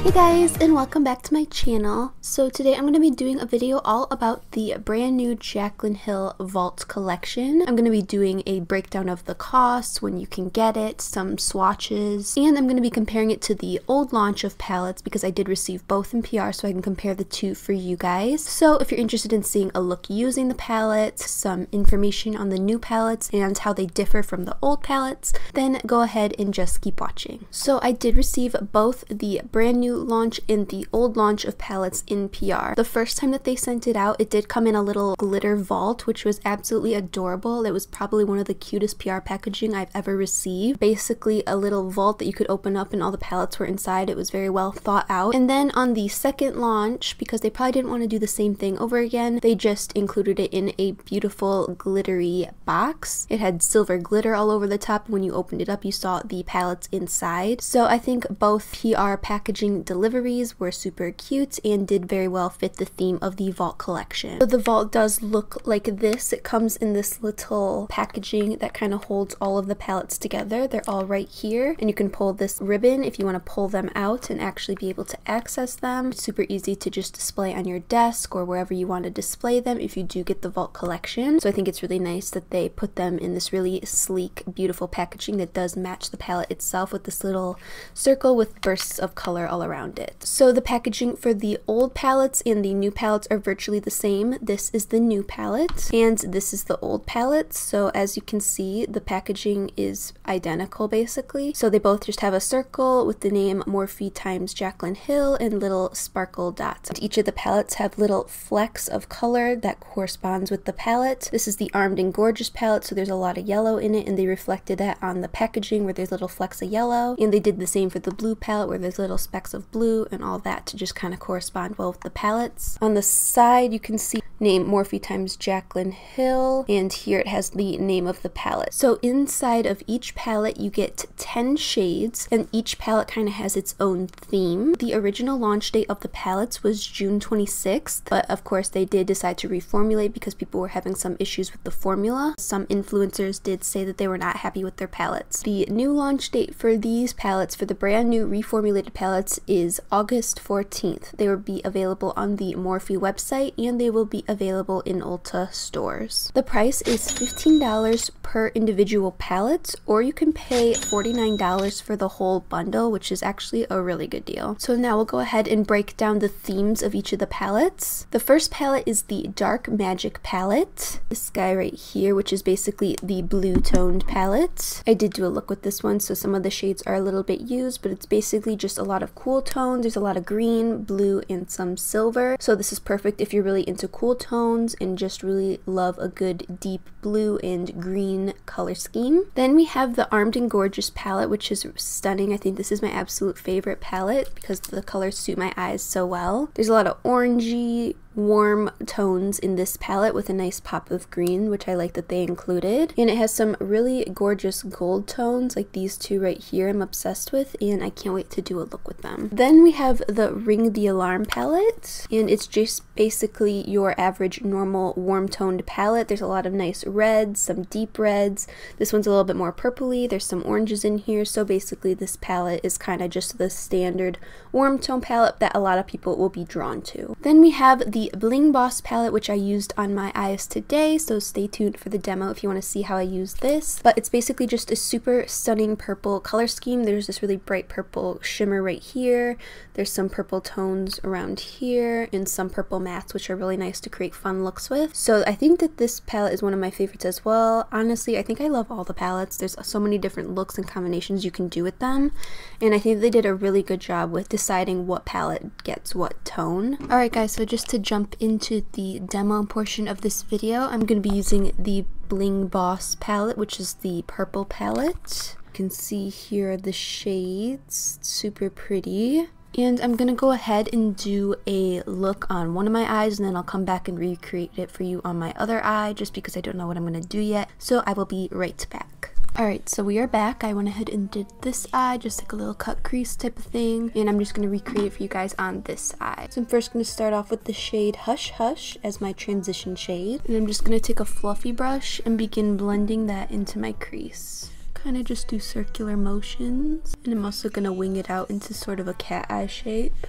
Hey guys, and welcome back to my channel. So today I'm going to be doing a video all about the brand new Jaclyn Hill Vault collection. I'm going to be doing a breakdown of the costs, when you can get it, some swatches, and I'm going to be comparing it to the old launch of palettes because I did receive both in PR, so I can compare the two for you guys. So if you're interested in seeing a look using the palettes, some information on the new palettes and how they differ from the old palettes, then go ahead and just keep watching. So I did receive both the brand new launch and the old launch of palettes in PR. The first time that they sent it out, it did come in a little glitter vault, which was absolutely adorable. It was probably one of the cutest PR packaging I've ever received. Basically a little vault that you could open up and all the palettes were inside. It was very well thought out. And then on the second launch, because they probably didn't want to do the same thing over again, they just included it in a beautiful glittery box. It had silver glitter all over the top. When you opened it up, you saw the palettes inside. So I think both PR packaging deliveries were super cute and did very well fit the theme of the Vault collection. So the Vault does look like this. It comes in this little packaging that kind of holds all of the palettes together. They're all right here, and you can pull this ribbon if you want to pull them out and actually be able to access them. It's super easy to just display on your desk or wherever you want to display them if you do get the Vault collection. So I think it's really nice that they put them in this really sleek, beautiful packaging that does match the palette itself with this little circle with bursts of color all around it. So the packaging for the old palettes and the new palettes are virtually the same. This is the new palette and this is the old palette. So as you can see, the packaging is identical basically. So they both just have a circle with the name Morphe times Jaclyn Hill and little sparkle dots. Each of the palettes have little flecks of color that corresponds with the palette. This is the Armed and Gorgeous palette, so there's a lot of yellow in it, and they reflected that on the packaging where there's little flecks of yellow. And they did the same for the blue palette where there's little specks of blue and all that to just kind of correspond well with the palettes. On the side you can see name Morphe times Jaclyn Hill, and here it has the name of the palette. So inside of each palette you get 10 shades, and each palette kind of has its own theme. The original launch date of the palettes was June 26th, but of course they did decide to reformulate because people were having some issues with the formula. Some influencers did say that they were not happy with their palettes. The new launch date for these palettes, for the brand new reformulated palettes, is August 14th. They will be available on the Morphe website and they will be available in Ulta stores. The price is $15 per individual palette, or you can pay $49 for the whole bundle, which is actually a really good deal. So now we'll go ahead and break down the themes of each of the palettes. The first palette is the Dark Magic palette. This guy right here, which is basically the blue toned palette. I did do a look with this one, so some of the shades are a little bit used, but it's basically just a lot of cool tones. There's a lot of green, blue, and some silver. So this is perfect if you're really into cool tones and just really love a good deep blue and green color scheme. Then we have the Armed and Gorgeous palette, which is stunning. I think this is my absolute favorite palette because the colors suit my eyes so well. There's a lot of orangey, warm tones in this palette with a nice pop of green, which I like that they included. And it has some really gorgeous gold tones like these two right here I'm obsessed with, and I can't wait to do a look with them. Then we have the Ring the Alarm palette, and it's just basically your average normal warm toned palette. There's a lot of nice reds, some deep reds. This one's a little bit more purpley. There's some oranges in here. So basically this palette is kind of just the standard warm tone palette that a lot of people will be drawn to. Then we have the Bling Boss palette, which I used on my eyes today, so stay tuned for the demo if you want to see how I use this. But it's basically just a super stunning purple color scheme. There's this really bright purple shimmer right here. There's some purple tones around here and some purple mattes, which are really nice to create fun looks with. So I think that this palette is one of my favorites as well. Honestly, I think I love all the palettes. There's so many different looks and combinations you can do with them, and I think they did a really good job with deciding what palette gets what tone. Alright guys, so just to jump into the demo portion of this video, I'm going to be using the Bling Boss palette, which is the purple palette. You can see here the shades, super pretty. And I'm going to go ahead and do a look on one of my eyes, and then I'll come back and recreate it for you on my other eye, just because I don't know what I'm going to do yet. So I will be right back. Alright, so we are back. I went ahead and did this eye, just like a little cut crease type of thing, and I'm just going to recreate it for you guys on this eye. So I'm first going to start off with the shade Hush Hush as my transition shade, and I'm just going to take a fluffy brush and begin blending that into my crease. kind of just do circular motions, and I'm also going to wing it out into sort of a cat eye shape.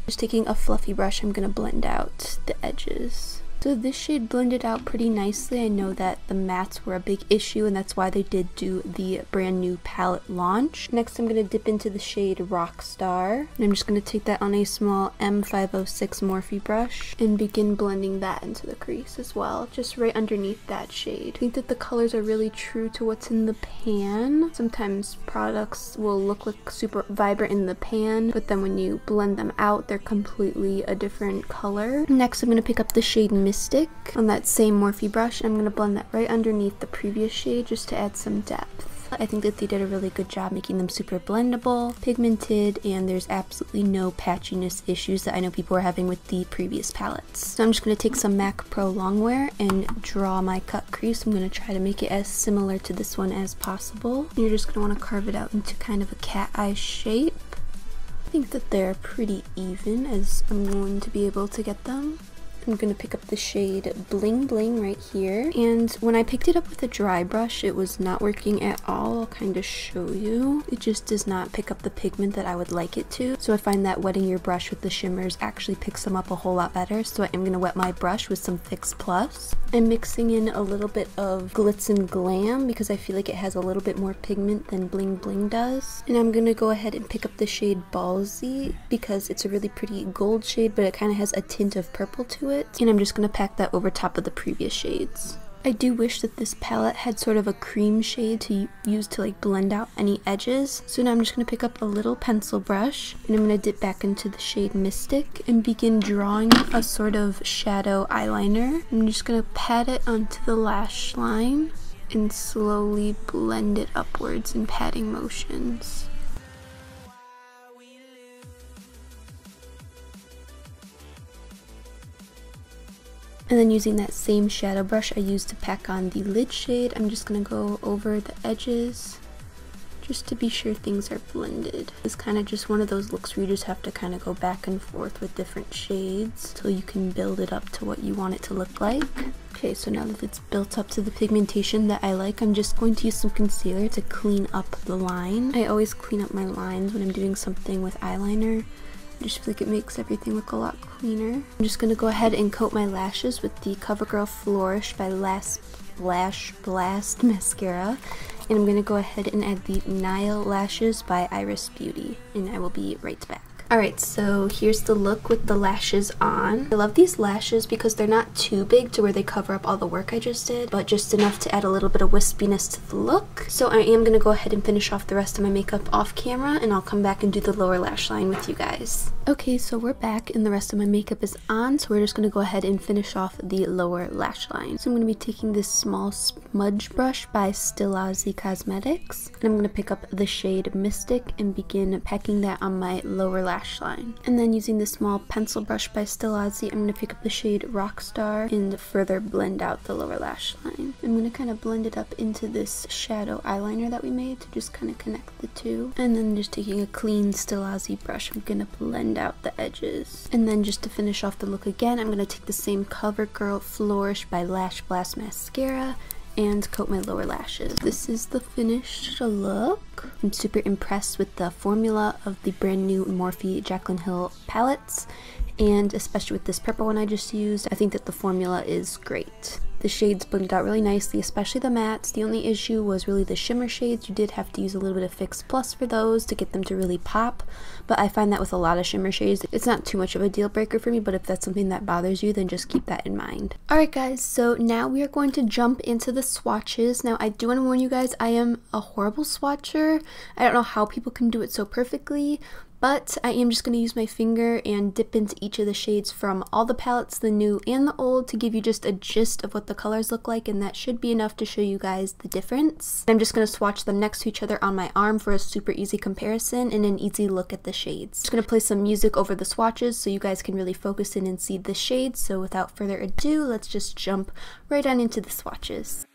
Just taking a fluffy brush, I'm going to blend out the edges. So this shade blended out pretty nicely. I know that the mattes were a big issue, and that's why they did do the brand new palette launch. Next, I'm going to dip into the shade Rockstar, and I'm just going to take that on a small M506 Morphe brush and begin blending that into the crease as well, just right underneath that shade. I think that the colors are really true to what's in the pan. Sometimes products will look like super vibrant in the pan, but then when you blend them out, they're completely a different color. Next, I'm going to pick up the shade Mystic on that same Morphe brush, and I'm going to blend that right underneath the previous shade just to add some depth. I think that they did a really good job making them super blendable, pigmented, and there's absolutely no patchiness issues that I know people were having with the previous palettes. So I'm just going to take some MAC Pro Longwear and draw my cut crease. I'm going to try to make it as similar to this one as possible. And you're just going to want to carve it out into kind of a cat eye shape. I think that they're pretty even as I'm going to be able to get them. I'm going to pick up the shade Bling Bling right here, and when I picked it up with a dry brush it was not working at all. I'll kind of show you. It just does not pick up the pigment that I would like it to, so I find that wetting your brush with the shimmers actually picks them up a whole lot better. So I am going to wet my brush with some Fix Plus. I'm mixing in a little bit of Glitz and Glam because I feel like it has a little bit more pigment than Bling Bling does, and I'm going to go ahead and pick up the shade Ballsy because it's a really pretty gold shade, but it kind of has a tint of purple to it, and I'm just going to pack that over top of the previous shades. I do wish that this palette had sort of a cream shade to use to like blend out any edges. So now I'm just going to pick up a little pencil brush, and I'm going to dip back into the shade Mystic and begin drawing a sort of shadow eyeliner. I'm just going to pat it onto the lash line and slowly blend it upwards in patting motions. And then using that same shadow brush I used to pack on the lid shade, I'm just going to go over the edges just to be sure things are blended. It's kind of just one of those looks where you just have to kind of go back and forth with different shades till you can build it up to what you want it to look like. Okay, so now that it's built up to the pigmentation that I like, I'm just going to use some concealer to clean up the line. I always clean up my lines when I'm doing something with eyeliner. I just feel like it makes everything look a lot cleaner. I'm just going to go ahead and coat my lashes with the CoverGirl Flourish by Lash Blast Mascara. And I'm going to go ahead and add the Nile Lashes by Iris Beauty. And I will be right back. Alright, so here's the look with the lashes on. I love these lashes because they're not too big to where they cover up all the work I just did, but just enough to add a little bit of wispiness to the look. So I am going to go ahead and finish off the rest of my makeup off camera, and I'll come back and do the lower lash line with you guys. Okay, so we're back and the rest of my makeup is on, so we're just going to go ahead and finish off the lower lash line. So I'm going to be taking this small smudge brush by Still Aussie Cosmetics, and I'm going to pick up the shade Mystic and begin packing that on my lower lash line. And then using the small pencil brush by Still Aussie, I'm going to pick up the shade Rockstar and further blend out the lower lash line. I'm going to kind of blend it up into this shadow eyeliner that we made to just kind of connect the two. And then just taking a clean Still Aussie brush, I'm going to blend out the edges. And then just to finish off the look again, I'm going to take the same CoverGirl Flourish by Lash Blast Mascara and coat my lower lashes. This is the finished look. I'm super impressed with the formula of the brand new Morphe Jaclyn Hill palettes, and especially with this purple one I just used. I think that the formula is great. The shades blended out really nicely, especially the mattes. The only issue was really the shimmer shades. You did have to use a little bit of Fix Plus for those to get them to really pop, but I find that with a lot of shimmer shades, it's not too much of a deal breaker for me, but if that's something that bothers you, then just keep that in mind. Alright guys, so now we are going to jump into the swatches. Now I do want to warn you guys, I am a horrible swatcher. I don't know how people can do it so perfectly, but I am just going to use my finger and dip into each of the shades from all the palettes, the new and the old, to give you just a gist of what the colors look like, and that should be enough to show you guys the difference. I'm just going to swatch them next to each other on my arm for a super easy comparison and an easy look at the shades. Just going to play some music over the swatches so you guys can really focus in and see the shades. So without further ado, let's just jump right on into the swatches.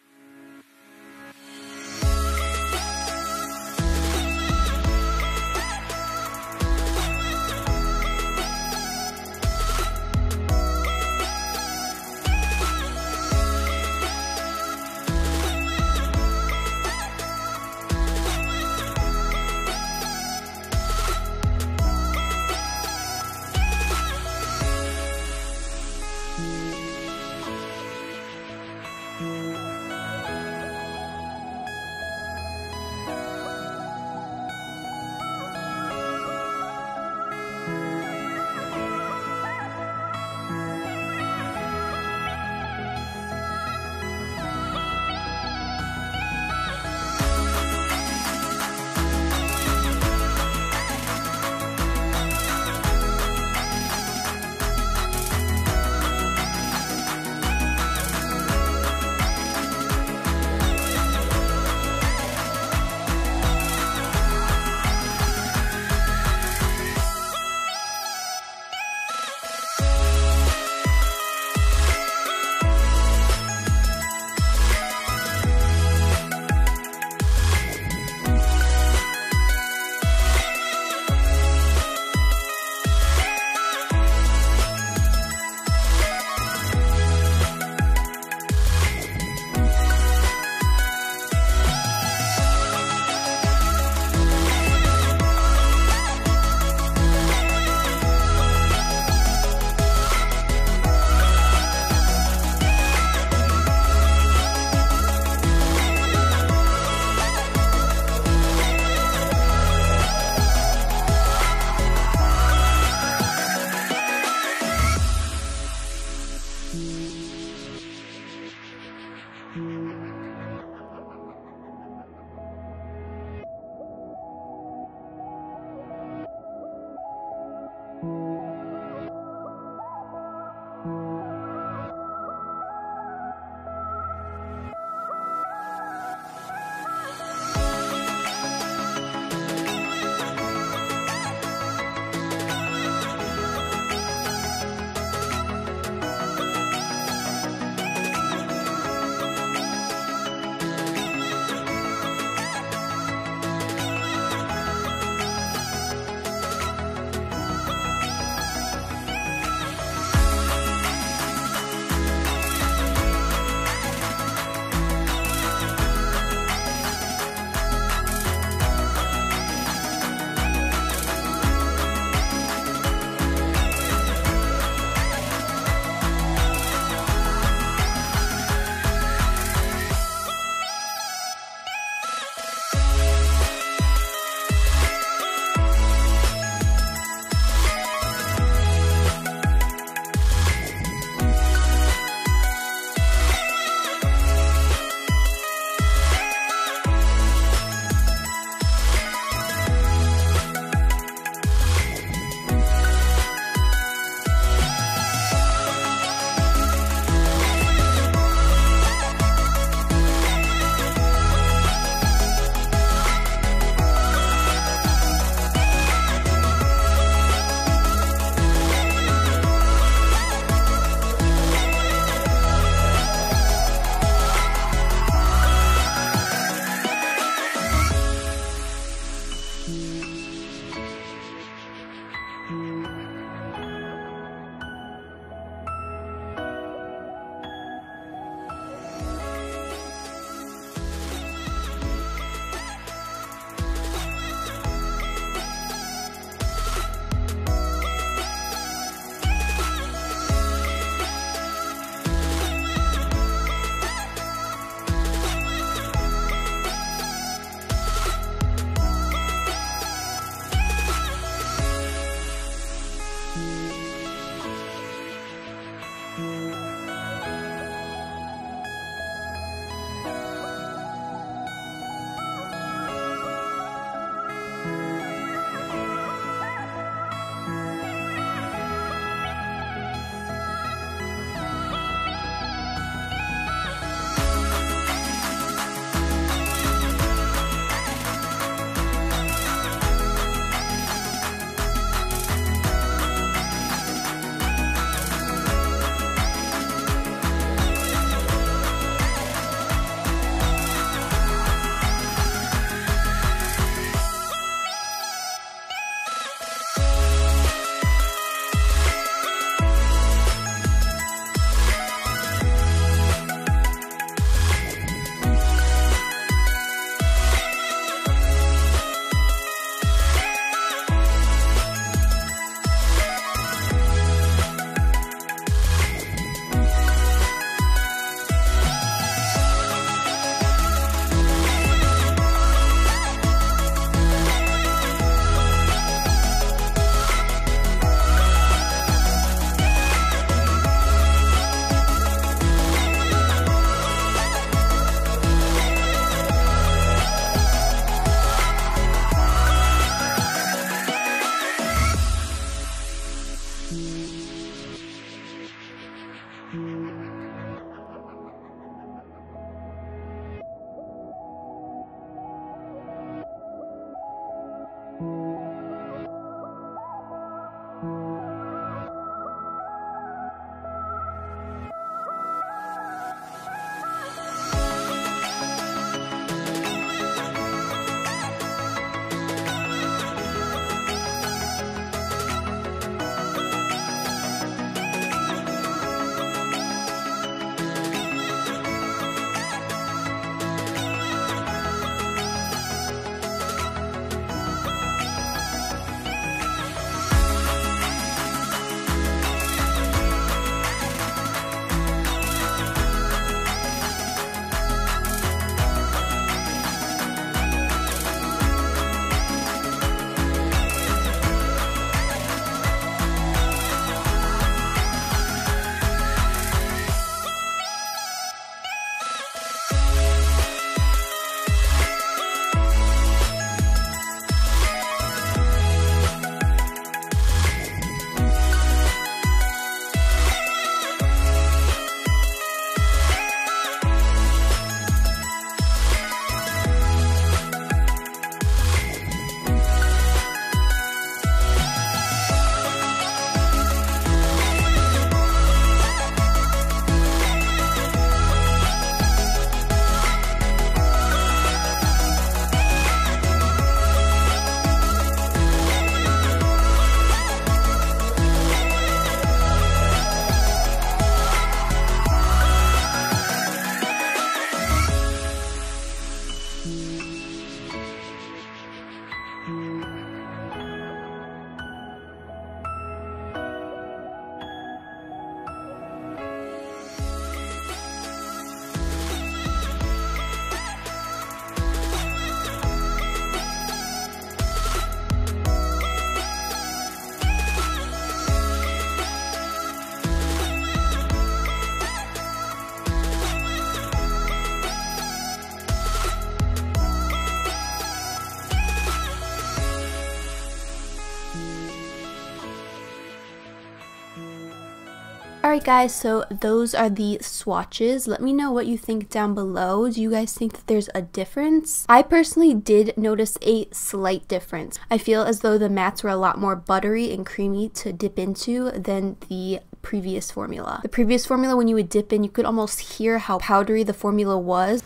Alright guys, so those are the swatches. Let me know what you think down below. Do you guys think that there's a difference? I personally did notice a slight difference. I feel as though the mattes were a lot more buttery and creamy to dip into than the previous formula. The previous formula, when you would dip in, you could almost hear how powdery the formula was.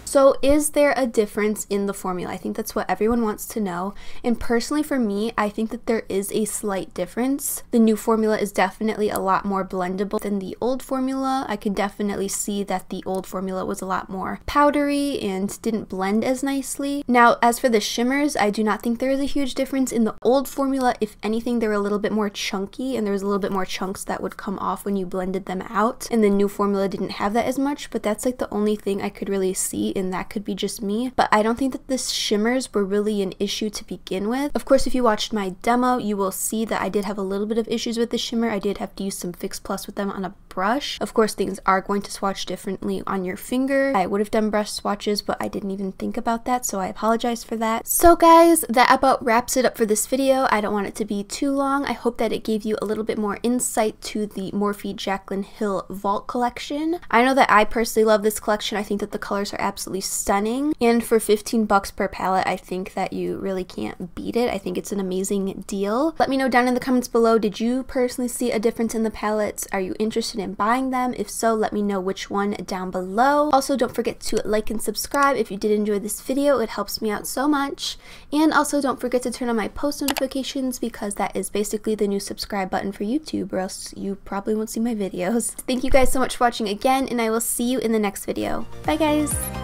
So is there a difference in the formula? I think that's what everyone wants to know. And personally for me, I think that there is a slight difference. The new formula is definitely a lot more blendable than the old formula. I can definitely see that the old formula was a lot more powdery and didn't blend as nicely. Now, as for the shimmers, I do not think there is a huge difference in the old formula. If anything, they were a little bit more chunky and there was a little bit more chunks that would come off when you blended them out. And the new formula didn't have that as much, but that's like the only thing I could really see, and that could be just me. But I don't think that the shimmers were really an issue to begin with. Of course, if you watched my demo, you will see that I did have a little bit of issues with the shimmer. I did have to use some Fix Plus with them on a brush. Of course, things are going to swatch differently on your finger. I would have done brush swatches, but I didn't even think about that, so I apologize for that. So guys, that about wraps it up for this video. I don't want it to be too long. I hope that it gave you a little bit more insight to the Morphe Jaclyn Hill Vault collection. I know that I personally love this collection. I think that the colors are absolutely stunning, and for 15 bucks per palette, I think that you really can't beat it. I think it's an amazing deal. Let me know down in the comments below, did you personally see a difference in the palettes? Are you interested in buying them? If so, let me know which one down below. Also, don't forget to like and subscribe if you did enjoy this video. It helps me out so much. And also, don't forget to turn on my post notifications, because that is basically the new subscribe button for YouTube, or else you probably won't see my videos. Thank you guys so much for watching again, and I will see you in the next video. Bye guys!